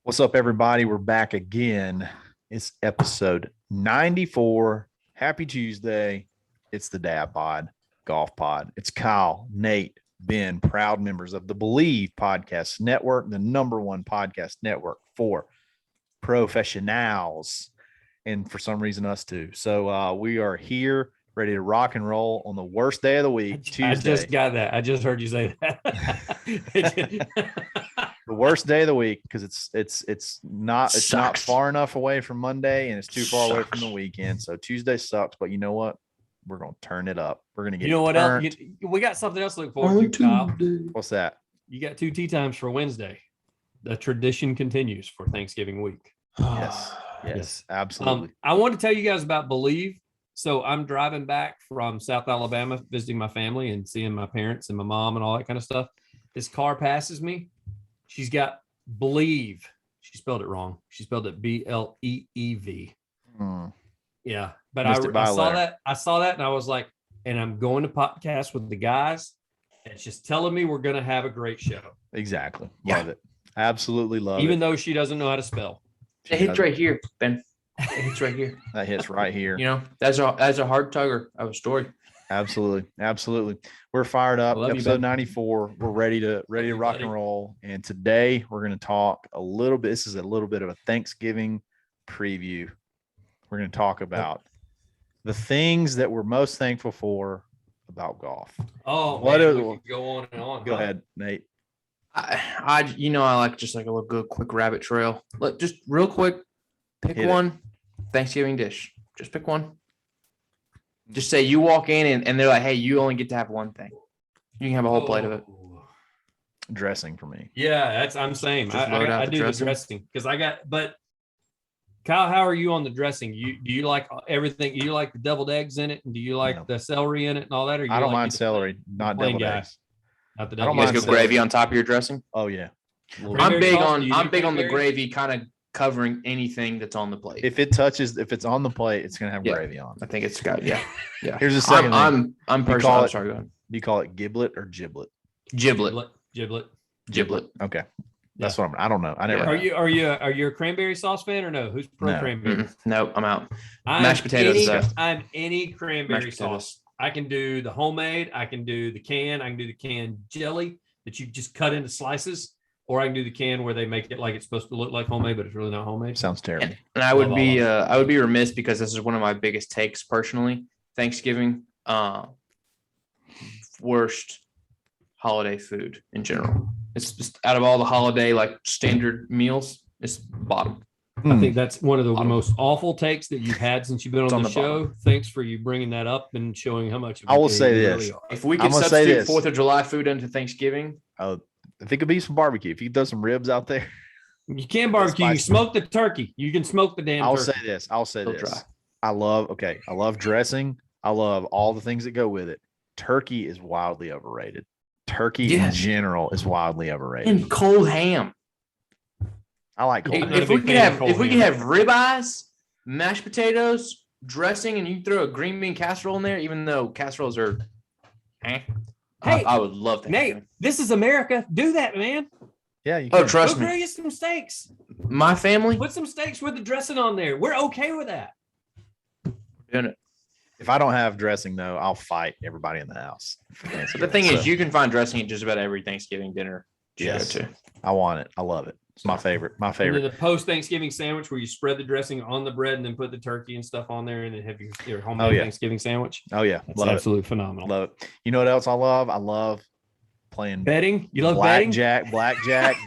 What's up, everybody? We're back again. It's episode 94. Happy Tuesday. It's the Dadbod Golf Pod. It's Kyle, Nate, Ben, proud members of the Believe Podcast Network, the number one podcast network for professionals, and for some reason, us too. So we are here, ready to rock and roll on the worst day of the week, Tuesday. I just got that. I just heard you say that. The worst day of the week because it's not far enough away from Monday and it's too far away from the weekend. So Tuesday sucks, but you know what? We're gonna turn it up. We're gonna get. You know what else? We got something else to look forward to, Kyle. What's that? You got 2 tee times for Wednesday. The tradition continues for Thanksgiving week. Yes, absolutely. I want to tell you guys about Believe. So I'm driving back from South Alabama, visiting my family and seeing my parents and my mom and all that kind of stuff. This car passes me. She's got Believe. She spelled it wrong. She spelled it Bleev. Yeah. But I saw that. I saw that and I was like, and I'm going to podcast with the guys. And it's just telling me we're going to have a great show. Exactly. Love it. Absolutely love it. Even though she doesn't know how to spell. It hits right here, Ben. It hits right here. That hits right here. You know, that's a hard tugger of a story. Absolutely. We're fired up. Episode 94. We're ready to rock and roll. And today we're going to talk a little bit. This is a little bit of a Thanksgiving preview. We're going to talk about the things that we're most thankful for about golf. Oh, what man, we could go on and on. Go ahead, Nate. I like just like a little good quick rabbit trail. Look, just real quick, pick one Thanksgiving dish. Just pick one. Just say you walk in and they're like, hey, you only get to have one thing. You can have a whole plate of it. Dressing for me. Yeah, I'm saying. I do the dressing because but Kyle, how are you on the dressing? Do you like everything? You like the deviled eggs in it? And do you like the celery in it and all that? Or I don't mind celery, not deviled eggs. Not the deviled eggs. You guys go gravy on top of your dressing? Oh yeah. I'm big on the gravy kind of covering anything that's on the plate. If it's on the plate, it's gonna have gravy on. I think it's got yeah. Here's the second thing. I'm personally sorry. Go ahead. Do you call it giblet or giblet? Giblet. Okay, that's what I don't know. I never. Are you a cranberry sauce fan or no? Who's pro cranberry? No, I'm out. Mashed potatoes. I'm any cranberry sauce. I can do the homemade. I can do the can. I can do the canned jelly that you just cut into slices. Or I can do the can where they make it like it's supposed to look like homemade, but it's really not homemade. Sounds terrible. And I would be remiss because this is one of my biggest takes personally. Thanksgiving, worst holiday food in general. It's just out of all the holiday like standard meals, it's bottom. I think that's one of the most awful takes that you've had since you've been on the show. Bottom. Thanks for you bringing that up and showing how much. I will say this: really if we could substitute 4th of July food into Thanksgiving. If it could be some barbecue, if you could throw some ribs out there. You can barbecue. You smoke the turkey. You can smoke the damn turkey. I'll say this. I love dressing. I love all the things that go with it. Turkey is wildly overrated. Turkey in general is wildly overrated. And cold ham. I like cold ham. If we could have ribeyes, mashed potatoes, dressing, and you throw a green bean casserole in there, even though casseroles are Hey, I would love that. Nate, this is America. Do that, man. Yeah, you can. Oh, trust me. Go grill you some steaks. My family. Put some steaks with the dressing on there. We're okay with that. Doing it. If I don't have dressing, though, I'll fight everybody in the house. The thing is, you can find dressing at just about every Thanksgiving dinner. Yes, I want it. I love it. It's my favorite. And then the post-Thanksgiving sandwich where you spread the dressing on the bread and then put the turkey and stuff on there and then have your homemade Thanksgiving sandwich. Oh, yeah. It's absolutely phenomenal. Love it. You know what else I love? I love playing betting. You love blackjack,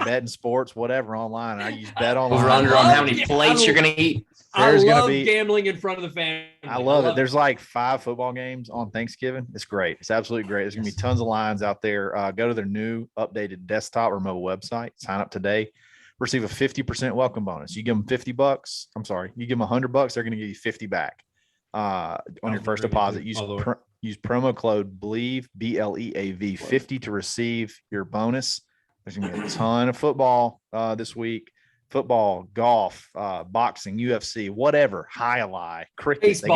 betting sports, whatever online. I use bet online. Over on how many plates you're going to eat. I love gambling in front of the family. I love it. There's like 5 football games on Thanksgiving. It's great. It's absolutely great. There's going to be tons of lines out there. Go to their new updated desktop or mobile website. Sign up today. Receive a 50% welcome bonus. You give them $50. I'm sorry. You give them $100. They're going to give you 50 back on your first deposit. Use promo code BLEAV, BLEAV 50 to receive your bonus. There's going to be a ton of football this week. Football, golf, boxing, UFC, whatever, high cricket. Baseball.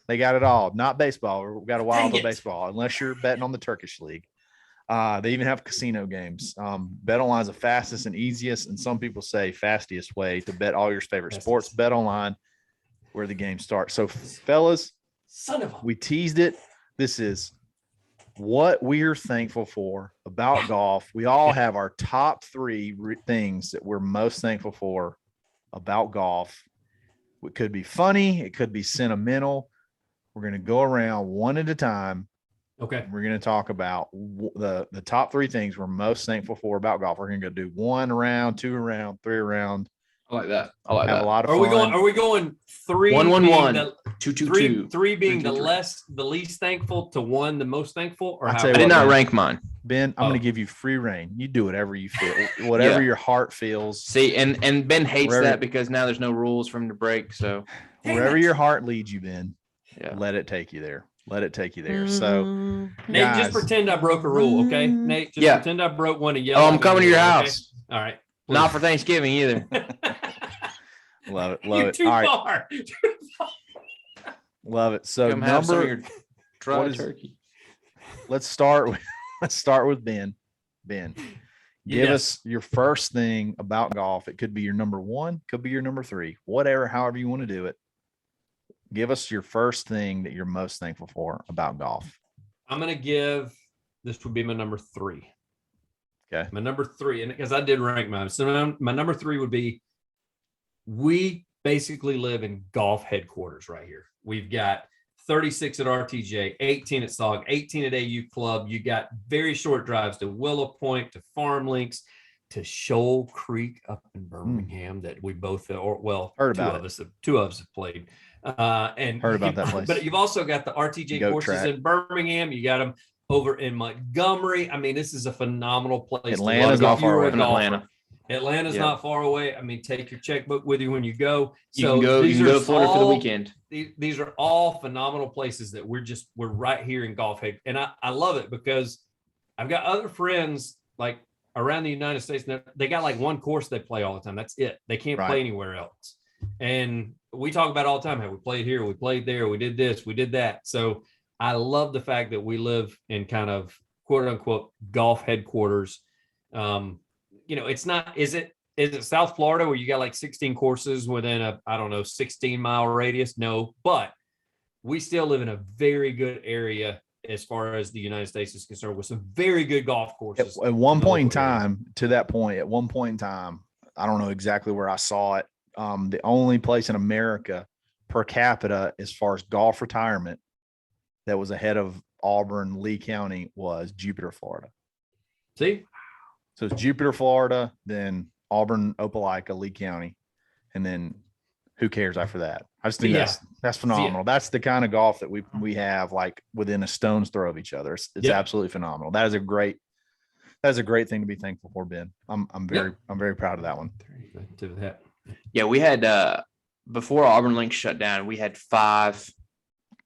They got it all. Not baseball. We've got a wild of baseball, unless you're betting on the Turkish league. They even have casino games. BetOnline is the fastest and easiest, and some people say fastiest way to bet all your favorite sports. BetOnline, where the game starts. So, fellas, Son of a. we teased it. This is what we're thankful for about golf. We all have our top three things that we're most thankful for about golf. It could be funny. It could be sentimental. We're going to go around one at a time. Okay. We're going to talk about the top three things we're most thankful for about golf. We're going to go do 1 round, 2 round, 3 round. I like that. I like Have that. a lot of Are fun. we going 3? 1, 1, being 1, the- 2, 2, 3, 2. 3 being 3, 2, 3. the least thankful to 1 the most thankful, or I'll how? tell you I did what, not man. rank mine. Ben, I'm going to give you free reign. You do whatever you feel, whatever your heart feels. See, and Ben hates Wherever- that because now there's no rules for him to break. So Wherever your heart leads you, Ben, yeah. let it take you there. Let it take you there. So, Nate, guys, just pretend I broke a rule, okay? Nate, just Yeah. pretend I broke one and yell. Oh, at I'm me coming to your okay? house. All right. Not for Thanksgiving either. love it. You're Love it. too All right. far. Love it. So, Come have some of number, your dry what is- turkey. let's start with Ben. Ben, give us your first thing about golf. It could be your number 1, could be your number 3, whatever, however you want to do it. Give us your first thing that you're most thankful for about golf. I'm gonna give this would be my number 3. Okay. My number 3, and because I did rank mine. So my number 3 would be we basically live in golf headquarters right here. We've got 36 at RTJ, 18 at SOG, 18 at AU Club. You got very short drives to Willow Point, to Farm Links, to Shoal Creek up in Birmingham that we both, or well, Heard two about of it. us have played. And Heard about that place. But you've also got the RTJ Goat courses track. in Birmingham. You got them over in Montgomery. I mean, this is a phenomenal place. Atlanta's to live not if far you're away a from golfer. Atlanta. Atlanta's Yeah. not far away. I mean, take your checkbook with you when you go. You can go to Florida for the weekend. These are all phenomenal places that we're right here in Golf Head. And I love it because I've got other friends like around the United States. They got like one course they play all the time. That's it. They can't play anywhere else. And we talk about it all the time. Hey, we played here, we played there, we did this, we did that. So I love the fact that we live in kind of quote unquote golf headquarters. It's not, is it South Florida where you got like 16 courses within a, 16-mile radius? No, but we still live in a very good area as far as the United States is concerned with some very good golf courses. At one point in time, to that point, at one point in time, I don't know exactly where I saw it. The only place in America per capita as far as golf retirement that was ahead of Auburn, Lee County was Jupiter, Florida. See? So it's Jupiter, Florida, then Auburn, Opelika, Lee County, and then who cares after that? I just think that's phenomenal. That's the kind of golf that we have like within a stone's throw of each other. It's absolutely phenomenal. That is a great thing to be thankful for, Ben. I'm very proud of that one. Yeah, we had before Auburn Links shut down, we had 5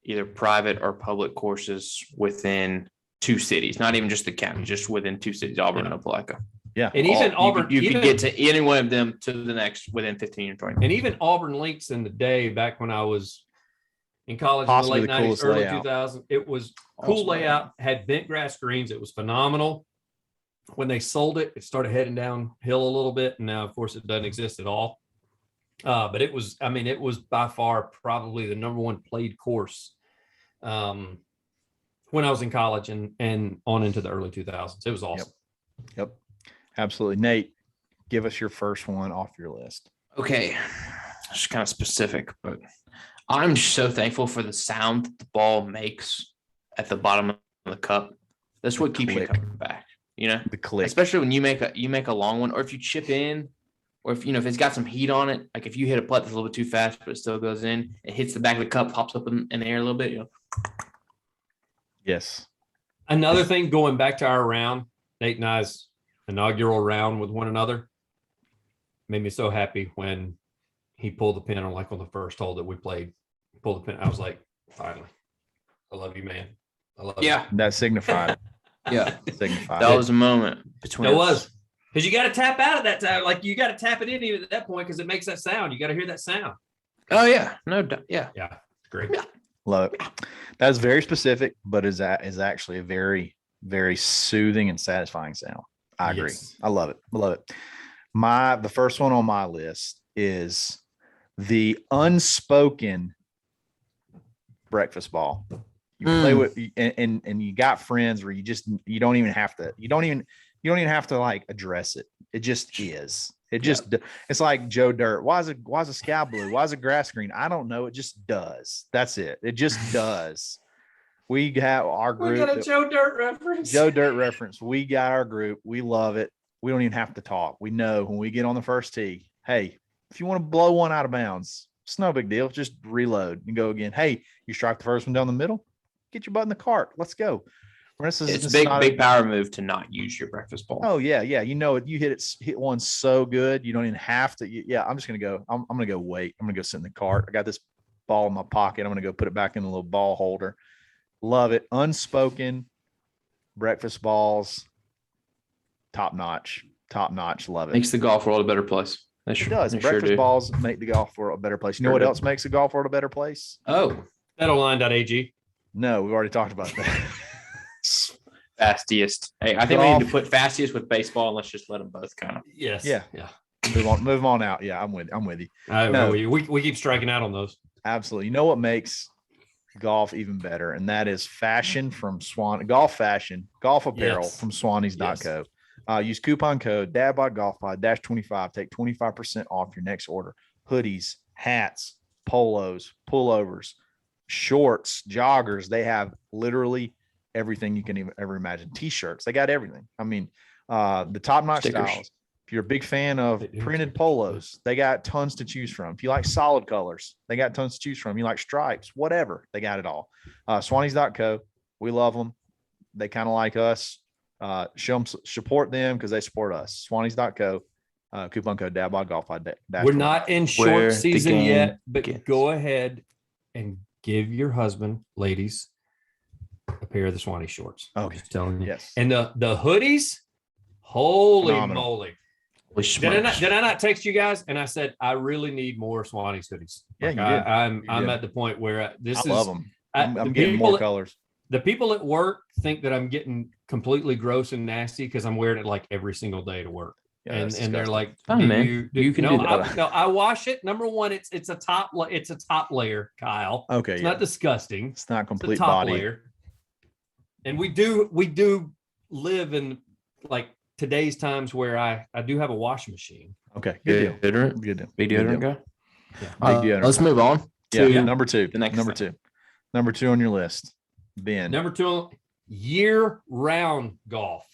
either private or public courses within 2 cities, not even just the county, just within 2 cities, Auburn and Opelika. Yeah. And even Auburn, you could get to any one of them to the next within 15 or 20. And even Auburn Links in the day back when I was in college Possibly in the the late 90s, coolest early layout. 2000s, it was cool Awesome layout, had bent grass greens. It was phenomenal. When they sold it, it started heading downhill a little bit. And now, of course, it doesn't exist at all. But it was by far probably the number 1 played course when I was in college and on into the early 2000s. It was awesome. Yep. Absolutely. Nate, give us your first one off your list. Okay. It's kind of specific, but I'm so thankful for the sound that the ball makes at the bottom of the cup. That's what keeps you coming back, The click. especially when you make a long one, or if you chip in, or if it's got some heat on it, like if you hit a putt that's a little bit too fast, but it still goes in, it hits the back of the cup, pops up in the air a little bit, Yes. Another thing, going back to our round, Nate and I's inaugural round with one another, made me so happy when he pulled the pin on the first hole that we played. Pulled the pin. I was like, finally, I love you, man. I love you. That signified. Yeah. Signified. That was a moment between It us. was. Because you got to tap out at that time. Like you got to tap it in even at that point because it makes that sound. You got to hear that sound. Oh yeah. No doubt. Yeah. Yeah. Great. Love it. That's very specific, but is actually a very very soothing and satisfying sound. I agree. Yes. I love it. I love it. The first one on my list is the unspoken breakfast ball. You play with, and you got friends where you don't even have to like address it. It just is. It just, it's like Joe Dirt. Why is a sky blue? Why is a grass green? I don't know. It just does. That's it. It just does. We have our group. We got a Joe Dirt reference. Joe Dirt reference. We got our group. We love it. We don't even have to talk. We know when we get on the first tee, hey, if you want to blow one out of bounds, it's no big deal. Just reload and go again. Hey, you strike the first one down the middle, get your butt in the cart. Let's go. It's a big power move to not use your breakfast ball. Oh yeah. You know it. You hit one so good. You don't even have to. I'm just going to go. I'm going to go wait. I'm going to go sit in the cart. I got this ball in my pocket. I'm going to go put it back in the little ball holder. Love it. Unspoken breakfast balls. Top notch. Love it. Makes the golf world a better place. It does. Breakfast balls make the golf world a better place. You know what else makes the golf world a better place? Oh, Betonline.ag. No, we've already talked about that. Fastiest. Hey, I think we need to put fastiest with baseball and let's just let them both kind of. Yes. Yeah. Move on out. Yeah, I'm with you. We keep striking out on those. Absolutely. You know what makes golf even better, and that is fashion from golf apparel from Swannies.co. Use coupon code DadbodGolfPod-25. Take 25% off your next order. Hoodies, hats, polos, pullovers, shorts, joggers. They have literally everything you can ever imagine. T-shirts. They got everything. I mean, the top-notch styles. If you're a big fan of printed polos, they got tons to choose from. If you like solid colors, they got tons to choose from. You like stripes, whatever, they got it all. Swannies.co. We love them. They kind of like us. Show them, support them because they support us. Swannies.co. Coupon code DadbodGolfPod. We're not in short season yet, but go ahead and give your husband, ladies, a pair of the Swanee shorts. Okay. I'm just telling you. Yes. And the hoodies, holy Phenomenal. moly. Did I not text you guys? And I said, I really need more Swannies hoodies. Yeah, I'm at the point where I love them. I'm getting more colors. The people at work think that I'm getting completely gross and nasty because I'm wearing it like every single day to work. Yeah, and they're like, you can do that. I wash it. Number one, it's a top layer, Kyle. Okay. It's not disgusting. It's not complete it's a top body. layer. And we do live in like today's times where I do have a washing machine. Okay. Good deal. Good deal. Big deodorant guy. Yeah. Let's move on. Number two. Number two on your list. Ben. Number two, year-round golf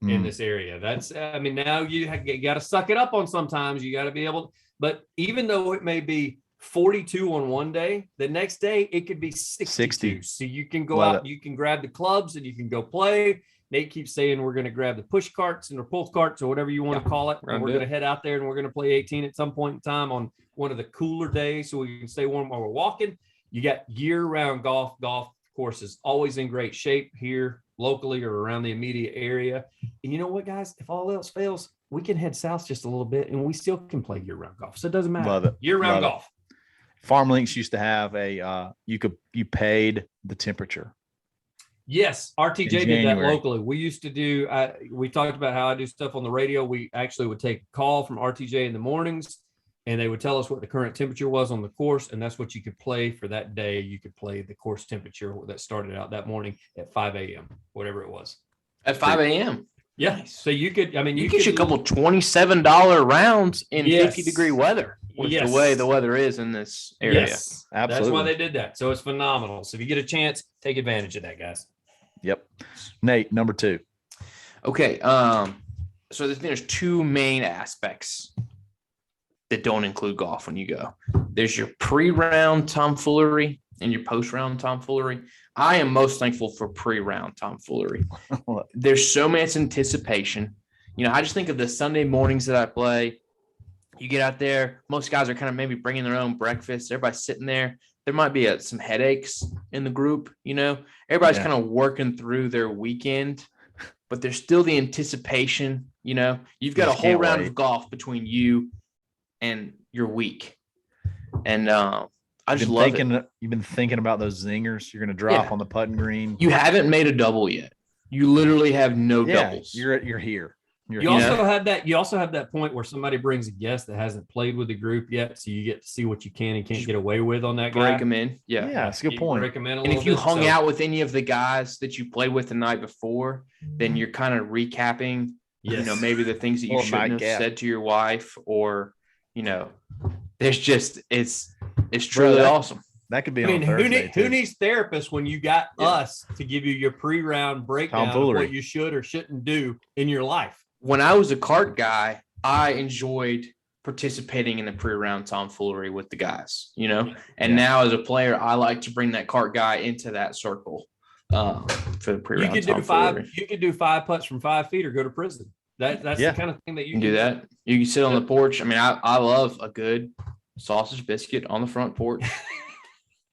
in this area. That's, I mean, now you got to suck it up on sometimes. You got to be able, but even though it may be 42 on one day, the next day it could be 60. So you can go out, you can grab the clubs and you can go play. Nate keeps saying we're going to grab the push carts and the pull carts or whatever you want to call it. And we're going to head out there and we're going to play 18 at some point in time on one of the cooler days so we can stay warm while we're walking. You got year-round golf courses, always in great shape here locally or around the immediate area. And you know what, guys? If all else fails, we can head south just a little bit and we still can play year-round golf. So it doesn't matter. Love it. Year-round golf. Farm Links used to have you paid the temperature. Yes, RTJ did that locally. We used to do, we talked about how I do stuff on the radio. We actually would take a call from RTJ in the mornings and they would tell us what the current temperature was on the course. And that's what you could play for that day. You could play the course temperature that started out that morning at 5 a.m., whatever it was. At 5 a.m.? Yeah. Nice. So you could, I mean, you get you a couple $27 rounds in 50-degree weather. With the way the weather is in this area. Yes, absolutely. That's why they did that. So it's phenomenal. So if you get a chance, take advantage of that, guys. Yep. Nate, number two. Okay. So there's two main aspects that don't include golf when you go. There's your pre-round tomfoolery and your post-round tomfoolery. I am most thankful for pre-round tomfoolery. There's so much anticipation. You know, I just think of the Sunday mornings that I play. You get out there, most guys are kind of maybe bringing their own breakfast. Everybody's sitting there. There might be some headaches in the group, you know. Everybody's kind of working through their weekend, but there's still the anticipation, you know. You've got a whole round of golf between you and your week. And I just love it. You've been thinking about those zingers you're going to drop on the putting green. You haven't made a double yet. You literally have no Yeah, doubles. you're here. You also have that point where somebody brings a guest that hasn't played with the group yet, so you get to see what you can and can't get away with on that guy. Break them in. Yeah, that's a good point. Break them in and if you hung out with any of the guys that you played with the night before, then you're kind of recapping, maybe the things that you shouldn't have said to your wife, or, there's just it's truly awesome. That could be on Thursday. Who needs therapists when you got us to give you your pre-round breakdown of what you should or shouldn't do in your life? When I was a cart guy, I enjoyed participating in the pre-round tomfoolery with the guys, and now as a player, I like to bring that cart guy into that circle for the pre-round tomfoolery. You could do 5 putts from 5 feet or go to prison. That's the kind of thing that you can do. That you can sit on the porch. I mean, I love a good sausage biscuit on the front porch.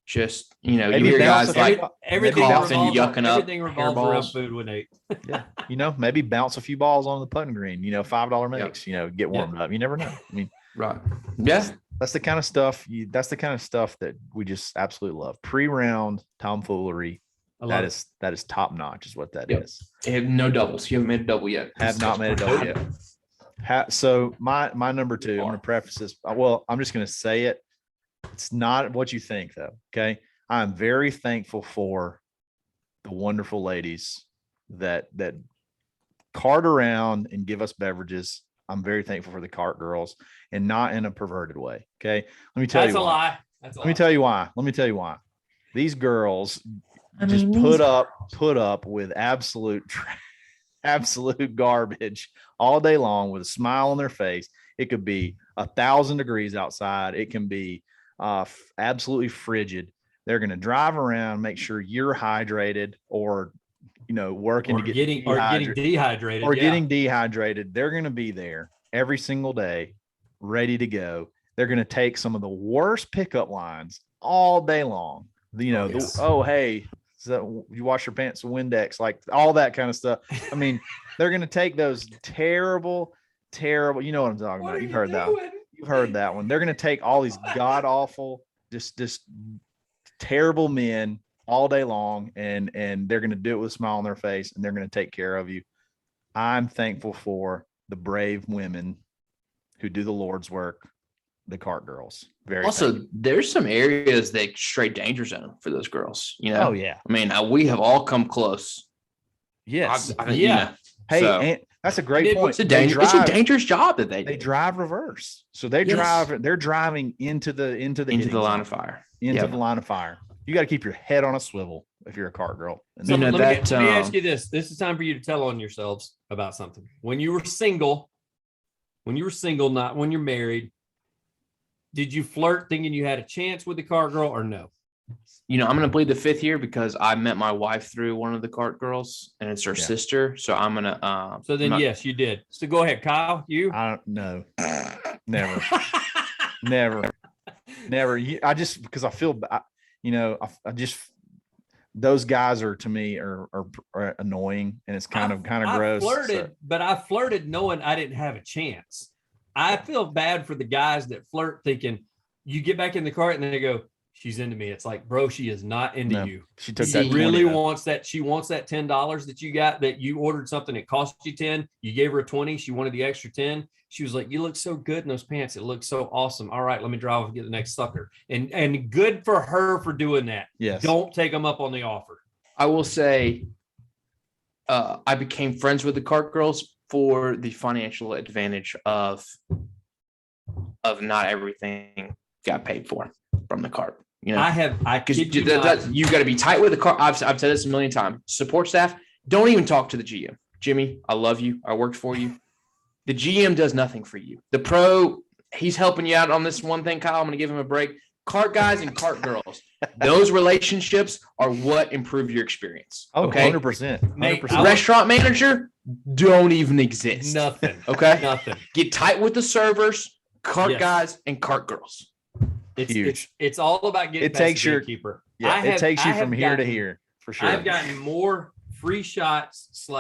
Just, you hear guys like everything yucking up. Everything revolves around food with Nate. Maybe bounce a few balls on the putting green, $5 makes, get warmed up. You never know. I mean, right. Yeah. That's the kind of stuff that we just absolutely love. Pre-round tomfoolery. That is top notch is what that is. They have no doubles. You haven't made a double yet. Have not made a double yet. So my number 2, I'm going to preface this. Well, I'm just going to say it. It's not what you think, though. Okay. I'm very thankful for the wonderful ladies that cart around and give us beverages. I'm very thankful for the cart girls, and not in a perverted way. Okay. Let me tell you why. Let me tell you why. These girls put up with absolute garbage all day long with a smile on their face. It could be 1,000 degrees outside. It can be absolutely frigid. They're going to drive around, make sure you're hydrated, or working to getting dehydrated. They're going to be there every single day, ready to go. They're going to take some of the worst pickup lines all day long. Hey, so you wash your pants with Windex, like all that kind of stuff. I mean, they're going to take those terrible, you know what I'm talking about. You've heard that one. You've heard that one. They're going to take all these god awful, just terrible men all day long, and they're going to do it with a smile on their face, and they're going to take care of you. I'm thankful for the brave women who do the Lord's work, the cart girls. There's some areas that straight danger zone for those girls. Oh yeah. I mean, we have all come close. Yes. Hey, and that's a great point. It's a dangerous job that they drive reverse. So they're driving into the line of fire. The line of fire. You got to keep your head on a swivel if you're a cart girl. Let me ask you this. This is time for you to tell on yourselves about something. When you were single, not when you're married, did you flirt thinking you had a chance with the cart girl or no? I'm going to plead the fifth here because I met my wife through one of the cart girls, and it's her sister. So I'm going to. Yes, you did. So go ahead, Kyle. You? I don't know. Never. I just because I feel, I just those guys are to me are annoying, and it's kind of gross. But I flirted knowing I didn't have a chance. I feel bad for the guys that flirt thinking you get back in the cart and they go, she's into me. It's like, bro, she is not into you. She took that. Really wants that. She wants that $10 that you got, that you ordered something that cost you 10. You gave her a 20. She wanted the extra 10. She was like, you look so good in those pants. It looks so awesome. All right, let me drive and get the next sucker. And good for her for doing that. Yes. Don't take them up on the offer. I will say, I became friends with the cart girls for the financial advantage of not everything got paid for from the cart. You you to be tight with the cart. I've said this a million times. Support staff, don't even talk to the GM. Jimmy, I love you. I worked for you. The GM does nothing for you. The pro, he's helping you out on this one thing, Kyle. I'm going to give him a break. Cart guys and cart girls, those relationships are what improve your experience. Okay, 100%. Restaurant manager don't even exist. Nothing. Okay, nothing. Get tight with the servers, cart guys, and cart girls. It's huge. It's all about getting. It takes your keeper. It takes you from here to here for sure. I've gotten more free shots /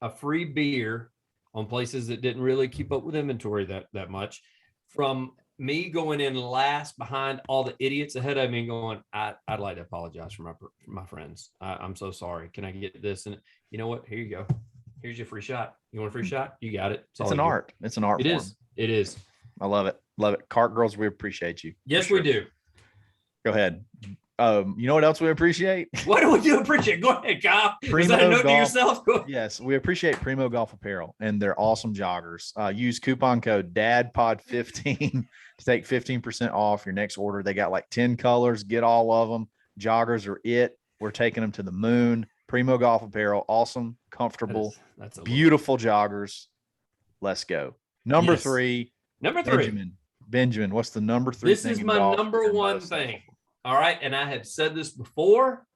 a free beer on places that didn't really keep up with inventory that much from me going in last behind all the idiots ahead of me and going, I'd like to apologize for my friends. I'm so sorry. Can I get this? And you know what? Here you go. Here's your free shot. You want a free shot? You got it. It's an art. It's an art It form. is. It is. I love it. Love it. Cart girls, we appreciate you. Yes, we do. Go ahead. You know what else we appreciate? What do we do appreciate? Go ahead, Kyle. Is that a note to yourself? Yes, we appreciate Primo Golf Apparel and their awesome joggers. Use coupon code DADPOD15 to take 15% off your next order. They got like 10 colors. Get all of them. Joggers are it. We're taking them to the moon. Primo Golf Apparel, awesome, comfortable, that's beautiful joggers. Let's go. Number three. Benjamin, what's the number 3 This is my number one thing. All right. And I have said this before,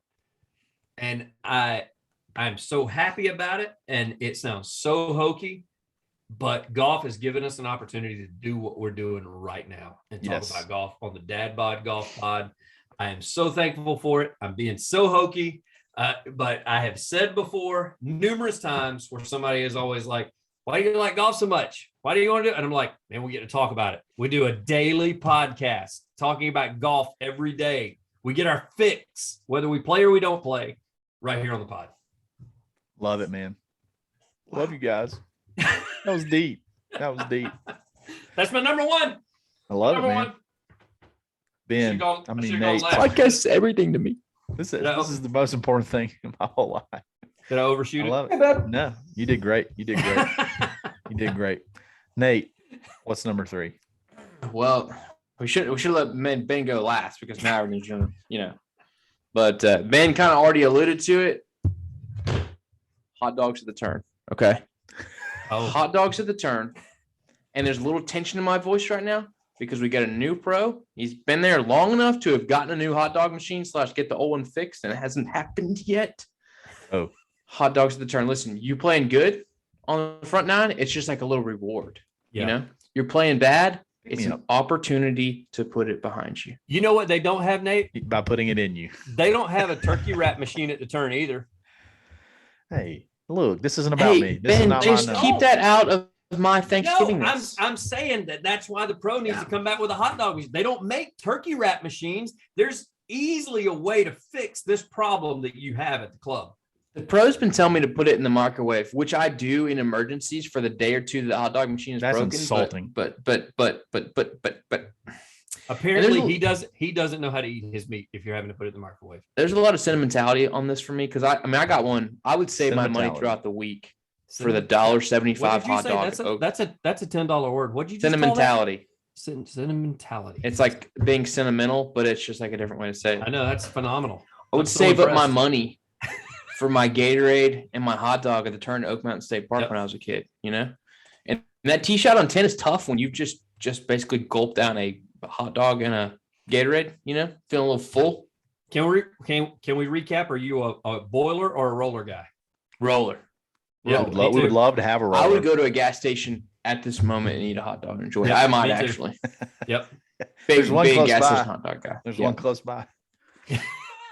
and I'm so happy about it. And it sounds so hokey, but golf has given us an opportunity to do what we're doing right now and talk about golf on the Dadbod Golf Pod. I am so thankful for it. I'm being so hokey. But I have said before numerous times where somebody is always like, why do you like golf so much? Why do you want to do it? And I'm like, man, we get to talk about it. We do a daily podcast talking about golf every day. We get our fix, whether we play or we don't play, right here on the pod. Love it, man. Love you guys. That was deep. That was deep. That's my number one. I love it, man. Ben, Nate. Podcast everything to me. This is the most important thing in my whole life. Did I overshoot it? Love it. No, you did great. You did great. You did great. Nate, what's number 3? Well, we should let Ben go last because now we're going to, But Ben kind of already alluded to it. Hot dogs at the turn. Okay. Oh. Hot dogs at the turn. And there's a little tension in my voice right now because we got a new pro. He's been there long enough to have gotten a new hot dog machine / get the old one fixed, and it hasn't happened yet. Oh. Hot dogs at the turn. Listen, you playing good on the front 9, it's just like a little reward. Yeah. You're playing bad. It's an opportunity to put it behind you. You know what they don't have, Nate? By putting it in you. They don't have a turkey wrap machine at the turn either. Hey, look, this isn't about me. This Ben, is not just keep that out of my Thanksgiving. No, I'm saying that's why the pro needs to come back with a hot dog machine. They don't make turkey wrap machines. There's easily a way to fix this problem that you have at the club. The pro's been telling me to put it in the microwave, which I do in emergencies for the day or two that the hot dog machine is broken. That's insulting. But apparently he doesn't know how to eat his meat if you're having to put it in the microwave. There's a lot of sentimentality on this for me because I got one. I would save my money throughout the week for the $1.75 hot dog. That's a $10 word. What'd you just sentimentality? Sentimentality. It's like being sentimental, but it's just like a different way to say it. I know, that's phenomenal. I would save up my money for my Gatorade and my hot dog at the turn at Oak Mountain State Park when I was a kid, And that tee shot on 10 is tough when you've just basically gulped down a hot dog and a Gatorade, feeling a little full. Can we recap? Are you a boiler or a roller guy? Roller. Yeah, we would love to have a roller. I would go to a gas station at this moment and eat a hot dog and enjoy it. I might actually. Yep. There's one big close gas by. station hot dog guy. There's one close by.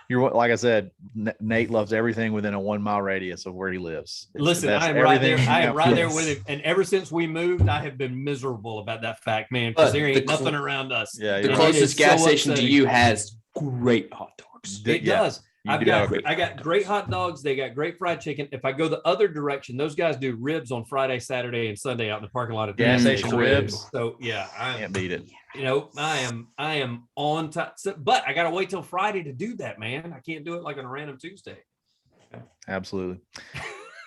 You're like I said, Nate loves everything within a 1 mile radius of where he lives. Listen, I am right there. I am right there with him. And ever since we moved, I have been miserable about that fact, man, because there ain't nothing around us. Yeah, the closest gas station to you has great hot dogs. It does. I got great hot dogs. They got great fried chicken. If I go the other direction, those guys do ribs on Friday, Saturday, and Sunday out in the parking lot of the gas station ribs. So yeah, I can't beat it. I am on time, but I got to wait till Friday to do that, man. I can't do it like on a random Tuesday. Absolutely.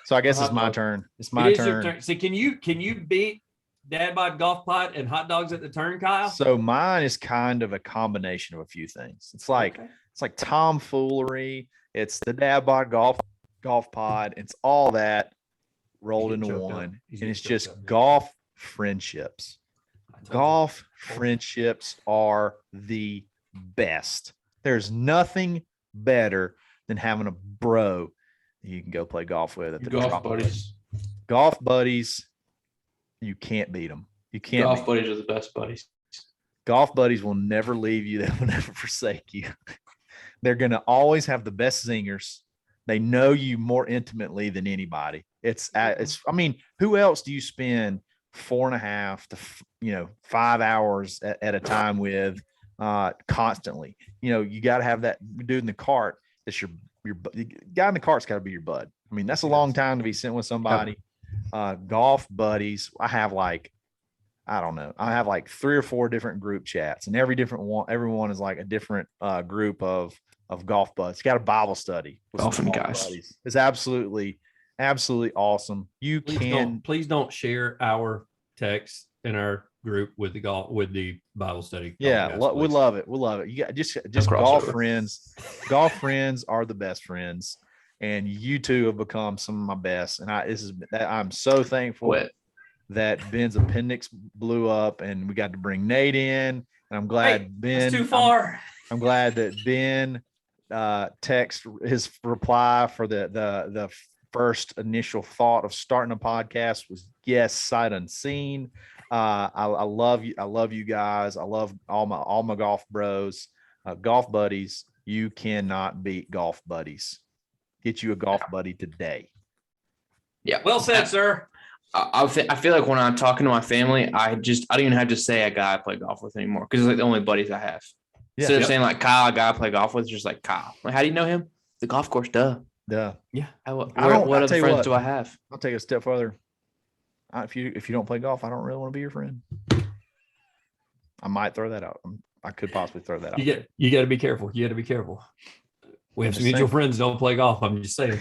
So I guess it's my turn. It's my turn. Your turn. So can you beat Dadbod Golf Pot and hot dogs at the turn, Kyle? So mine is kind of a combination of a few things. It's like tomfoolery. It's the Dadbod golf pod. It's all that rolled into one, and it's just golf friendships. Golf friendships are the best. There's nothing better than having a bro you can go play golf with at the golf buddies. Golf buddies, you can't beat them. You can't. Golf buddies are the best buddies. Golf buddies will never leave you. They will never forsake you. They're going to always have the best zingers. They know you more intimately than anybody. I mean, who else do you spend 4.5 to 5 hours at a time with constantly? You got to have that dude in the cart that's your the guy in the cart's got to be your bud. I mean, that's a long time to be sitting with somebody. Golf buddies. I have like 3 or 4 different group chats, and everyone is like a different group of golf buds. Got a Bible study with Golfing some golf guys. buddies. It's absolutely awesome. Please don't share our text in our group with the Bible study. Yeah, Podcast, we please. love it. We love it. You got just golf friends. Golf friends are the best friends, and you two have become some of my best. And I'm so thankful that Ben's appendix blew up, and we got to bring Nate in. And I'm glad Ben. Too far. I'm glad that Ben text his reply for the first initial thought of starting a podcast was yes, sight unseen. I love you. I love you guys. I love all my golf bros, golf buddies. You cannot beat golf buddies. Get you a golf buddy today. Yeah. Well said, sir. I feel like when I'm talking to my family, I don't even have to say a guy I play golf with anymore because it's like the only buddies I have. Yeah. Instead of saying like Kyle, a guy I play golf with, it's just like Kyle. Like, how do you know him? The golf course, duh. Yeah. What other friends do I have? I'll take it a step further. If you don't play golf, I don't really want to be your friend. I might throw that out. I could possibly throw that out. You got to be careful. You got to be careful. We have some mutual friends don't play golf. I'm just saying.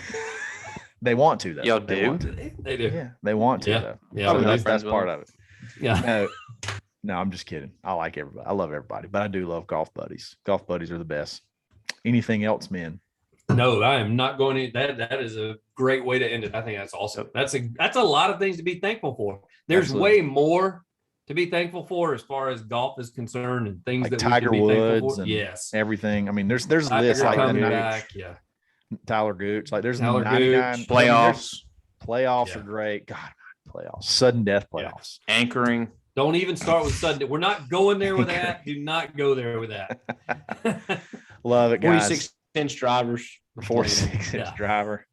They want to though. Y'all They do? want to. They do. Yeah, they want to though. Yeah, Probably we that's do. part of it. Yeah. No, I'm just kidding. I like everybody. I love everybody, but I do love golf buddies. Golf buddies are the best. Anything else, men? No, I am not going to. That is a great way to end it. I think that's awesome. That's a lot of things to be thankful for. There's Absolutely. way more to be thankful for as far as golf is concerned and things Like that Tiger we can be Woods thankful for. and Yes. Everything. I mean, there's Tiger lists like coming that. back. Yeah. Tyler Gooch. Like there's Tyler 99 Gooch. Playoffs, Playoffs Yeah. are great. God, playoffs. Sudden death playoffs. anchoring. Don't even start with sudden. We're not going there with that. Do not go there with that. Love it, guys. 46-inch drivers. 46-inch Yeah. driver.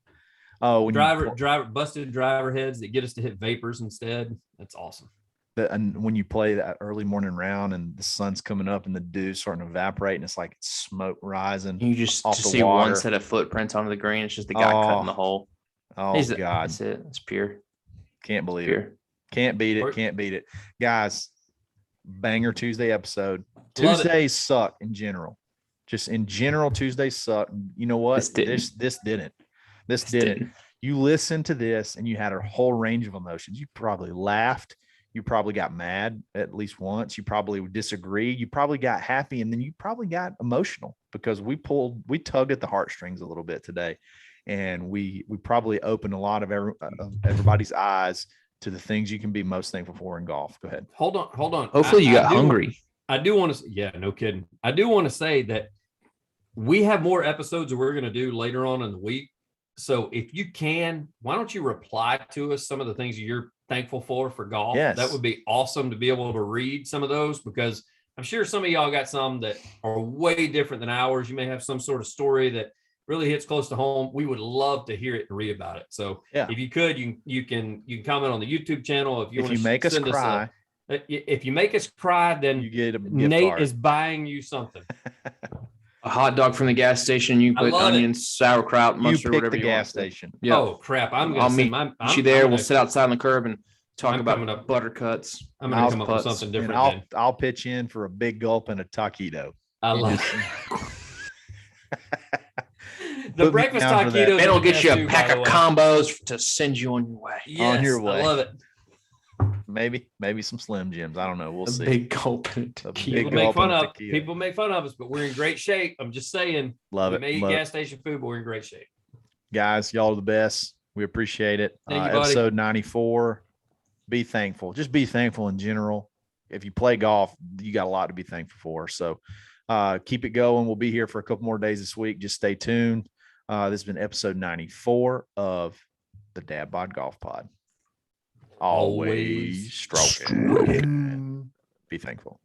Oh, when driver, busted driver heads that get us to hit vapors instead. That's awesome. and when you play that early morning round and the sun's coming up and the dew's starting to evaporate and it's like smoke rising. You just off to the see water. one set of footprints onto the green. It's just the guy cutting the hole. Oh God, That's it. It's pure. can't believe Pure. it. Can't beat it. Or- Can't beat it, guys. Banger Tuesday episode. Love it. Tuesdays suck in general. Just in general, Tuesdays suck. You know what? This didn't. This didn't. You listened to this and you had a whole range of emotions. You probably laughed. You probably got mad at least once. You probably disagreed. You probably got happy, and then you probably got emotional because we tugged at the heartstrings a little bit today, and we probably opened a lot of everybody's eyes to the things you can be most thankful for in golf. Go ahead. Hold on. Hopefully you got hungry. I do want to, yeah, no kidding. I do want to say that we have more episodes that we're going to do later on in the week. So if you can, why don't you reply to us some of the things you're thankful for golf? Yes. That would be awesome to be able to read some of those, because I'm sure some of y'all got some that are way different than ours. You may have some sort of story that really hits close to home. We would love to hear it and read about it. So Yeah. if you could, you can comment on the YouTube channel. If you make us cry, if you make us cry, then you get a gift Nate card. is buying you something. A hot dog from the gas station. You I put love it. onions, sauerkraut, You mustard, pick whatever the you want. gas station. Yeah. Oh crap! I'm I'll gonna meet see my. you there. We'll sit outside on the curb and talk I'm about coming up- buttercuts. I'm gonna come up with putts, something And different. I'll pitch in for a big gulp and a taquito. I you love Put the me breakfast down for that. taquitos. It'll are the get best you a too, pack by of the way. combos to send you on your way. Yes, on your way. I love it. Maybe some Slim Jims. I don't know. We'll A see. big gulp. and A tequila. big People make gulp fun and of tequila. people make fun of us, but we're in great shape. I'm just saying. Love We it. may eat Love it. gas station food, but we're in great shape. Guys, y'all are the best. We appreciate it. Thank you, buddy. Episode 94. Be thankful. Just be thankful in general. If you play golf, you got a lot to be thankful for. So keep it going. We'll be here for a couple more days this week. Just stay tuned. This has been episode 94 of the Dadbod Golf Pod. Always stroking. Be thankful.